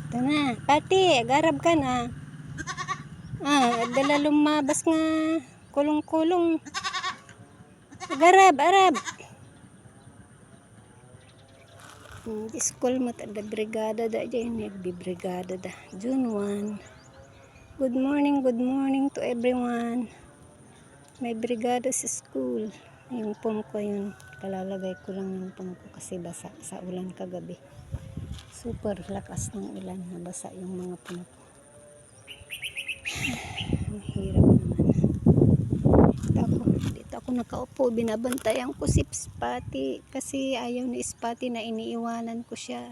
Ito na, pati, garab ka na. Dala lumabas nga kulong-kulong. Garab, arab. School mo tada brigada da dyan, nagbibrigada da. June 1. Good morning to everyone. May brigada sa school. Yung pom ko yun, kalalagay ko lang yung pom ko kasi basa sa ulan kagabi. Super lakas ng ulan, nabasa yung mga pom ko. Mahirap naman. Dito ako nakaupo, binabantayan ko si Spotty kasi ayaw ni Spotty na iniiwanan ko siya.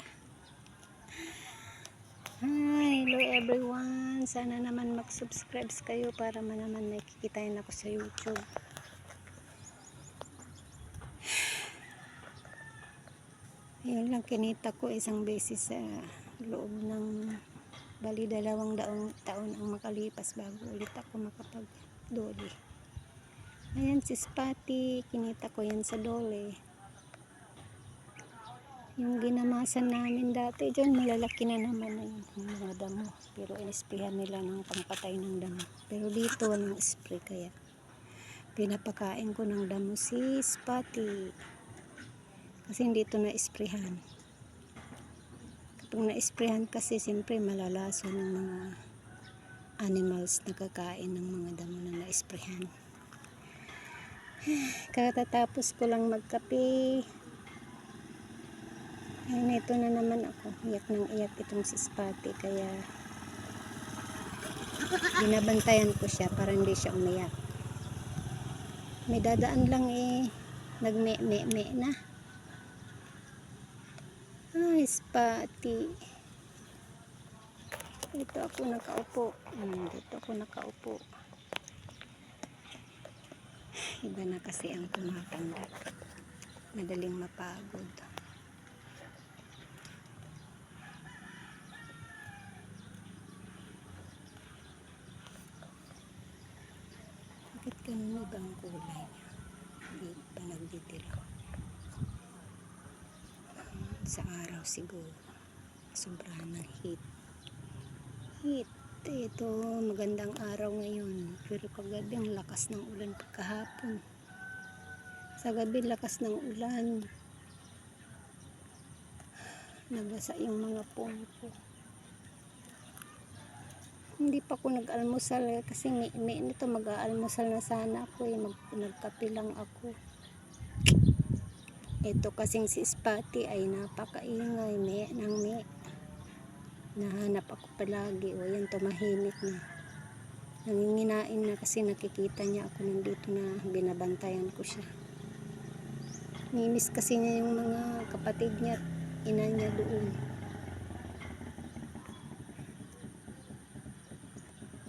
Hello everyone, sana naman mag-subscribe kayo para naman may kikitain ako sa YouTube. Yun lang kinita ko isang beses sa loob ng bali 2 taon ang makalipas bago ulit ako makapag-dole. Ayan si Spotty, kinita ko yan sa dole. Yung ginamasan namin dati dyan, malalaki na naman na yun, yung mga damo. Pero inisprihan nila ng pampatay ng damo. Pero dito walang spray kaya pinapakain ko ng damo si Spotty. Kasi hindi ito na-isprehan. Kapag na-isprehan kasi siyempre malalaso ng mga animals na kakain ng mga damo na na-isprehan. Katatapos ko lang magkape. Ayun, ito na naman ako. Iyak ng iyak itong si Spotty. Kaya binabantayan ko siya para hindi siya umiyak. May dadaan lang nagme-me na. Ay, Spotty. Dito ako nakaupo. Iba na kasi ang tumatanda. Madaling mapagod. Bakit ganun ibang kulay niya? Hindi pa nagdidilo. Sa araw siguro. Sobrahan ng heat. Ito, magandang araw ngayon. Pero kagabi ang lakas ng ulan pagkahapon. Sa gabi lakas ng ulan. Nabasa yung mga pongko. Hindi pa ako nag-almusal kasi may nito mag-aalmusal na sana ako nagkape lang ako. Ito kasing si Spotty ay napakaingay, nahanap ako palagi. O yan, tumahimik na. Nanginginain na kasi nakikita niya ako nandito na binabantayan ko siya. Nimiss kasi niya yung mga kapatid niya at ina niya doon.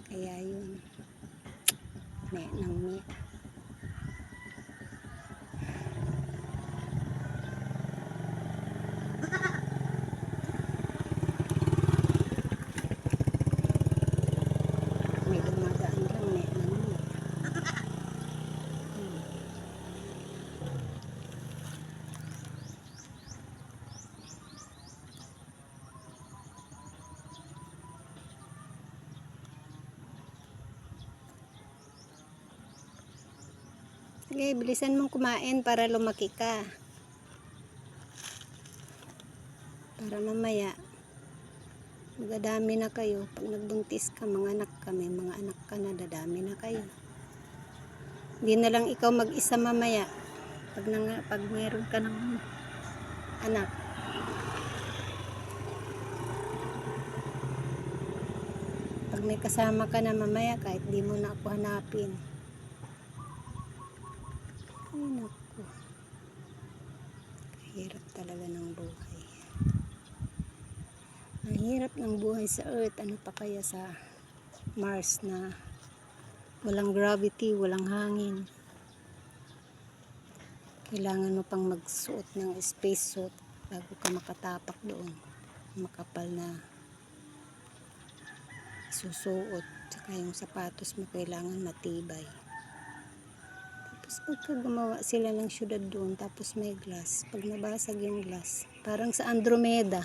Kaya yun, may. May dumadaan lang, Sige, bilisan mong kumain para lumaki ka. Para mamaya, magadami na kayo. Pag nagbuntis ka, mga anak ka, may mga anak ka na, dadami na kayo. Hindi na lang ikaw mag-isa mamaya. Pag mayroon ka ng anak. Pag may kasama ka na mamaya, kahit di mo na ako hanapin. Ay naku, hirap talaga ng buhay. Ang hirap ng buhay sa Earth, ano pa kaya sa Mars na walang gravity, walang hangin. Kailangan mo pang magsuot ng space suit bago ka makatapak doon. Makapal na susuot, saka yung sapatos mo kailangan matibay. Tapos pagka gumawa sila ng syudad doon, tapos may glass, pag nabasag yung glass, parang sa Andromeda,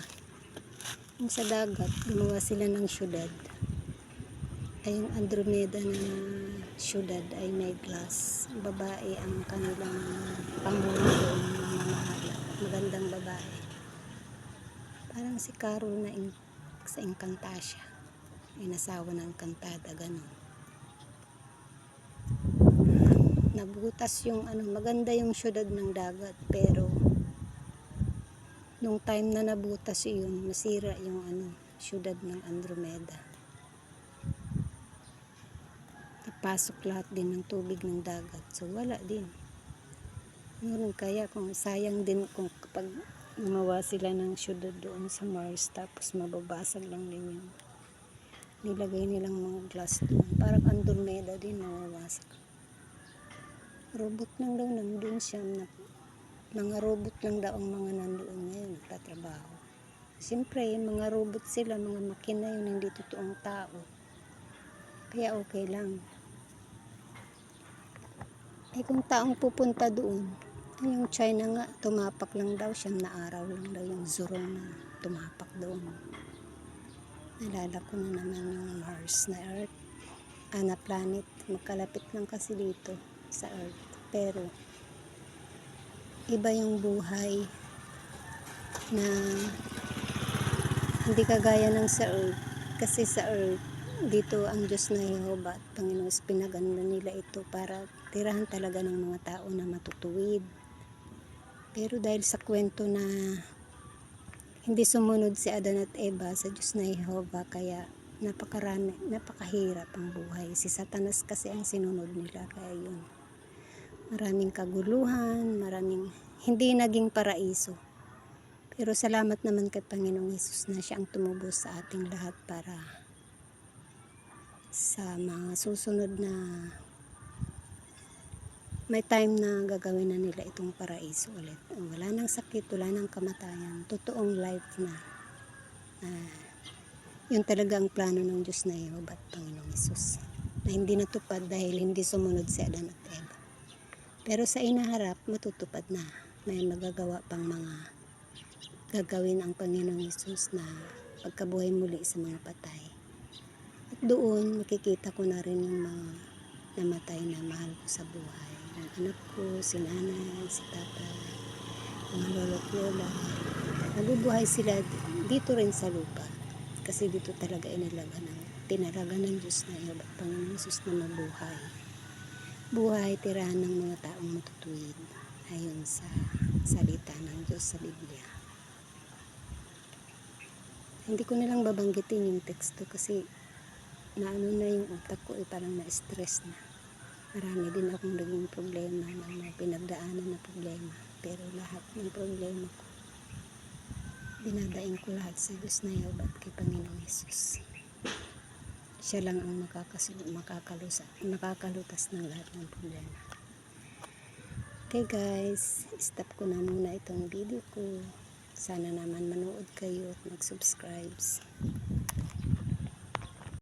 Yung sa dagat, gumawa sila ng syudad. Ay yung Andromeda na syudad ay may glass. Babae ang kanilang pangulo doon ng mamahala. Magandang babae. Parang si Carol na sa Encantasia. Inasawa ng Encantada, ganun. Nabutas yung maganda yung syudad ng dagat, pero nung time na nabutas yun, nasira yung syudad ng Andromeda. Napasok lahat din ng tubig ng dagat, so wala din. Kaya kung sayang din kung kapag gumawa sila ng syudad doon sa Mars, tapos mababasag lang din yung nilagay nilang mga glass doon. Parang Andromeda din mawawasak. Robot lang daw nandun siya. Mga robot lang daw ang mga nandoon ngayon nagtatrabaho. Siyempre, mga robot sila, mga makina yun, hindi totoong tao. Kaya okay lang. Kung taong pupunta doon, yung China nga, tumapak lang daw, 9 na araw lang daw yung Zhurong na tumapak doon. Nalala ko na naman yung Mars na Earth, na planet. Magkalapit lang kasi dito sa Earth. Pero, iba yung buhay na hindi kagaya ng sa Earth. Kasi sa Earth, dito ang Diyos na Jehovah at Panginoon, pinaganda nila ito para tirahan talaga ng mga tao na matutuwid. Pero dahil sa kwento na hindi sumunod si Adan at Eva sa Diyos na Jehovah, kaya napakahirap ang buhay. Si Satanas kasi ang sinunod nila, kaya yun. Maraming kaguluhan, maraming hindi naging paraiso. Pero salamat naman kay Panginoong Hesus na siya ang tumubos sa ating lahat para sa mga susunod na may time na gagawin na nila itong paraiso ulit. Wala nang sakit, wala nang kamatayan. Totoong life na. Yun talaga ang plano ng Diyos na Jehovah at Panginoong Hesus. Na hindi natupad dahil hindi sumunod si Adan at Eva. Pero sa inaharap, matutupad na. May magagawa pang mga gagawin ang Panginoong Hesus na pagkabuhay muli sa mga patay. At doon, makikita ko na rin yung mga namatay na mahal ko sa buhay. Yung anak ko, si nanay, si tatay, mga lolo't lola. Nabubuhay sila dito rin sa lupa. Kasi dito talaga tinalaga ng Diyos na Jehovah at Panginoong Hesus na mabuhay. Buhay, tirahan ng mga taong matutuwid. Ayon sa salita ng Diyos sa Biblia. Hindi ko nilang babanggitin yung teksto kasi naano na yung utak ko, parang na-stress na. Marami din akong naging problema ng mga pinagdaanan na problema. Pero lahat ng problema ko, dinadaing ko lahat sa Diyos na Jehovah at kay Panginoong Hesus. Siya lang ang makakalutas ng lahat ng problema. Okay guys, stop ko na muna itong video ko. Sana naman manood kayo at mag-subscribe.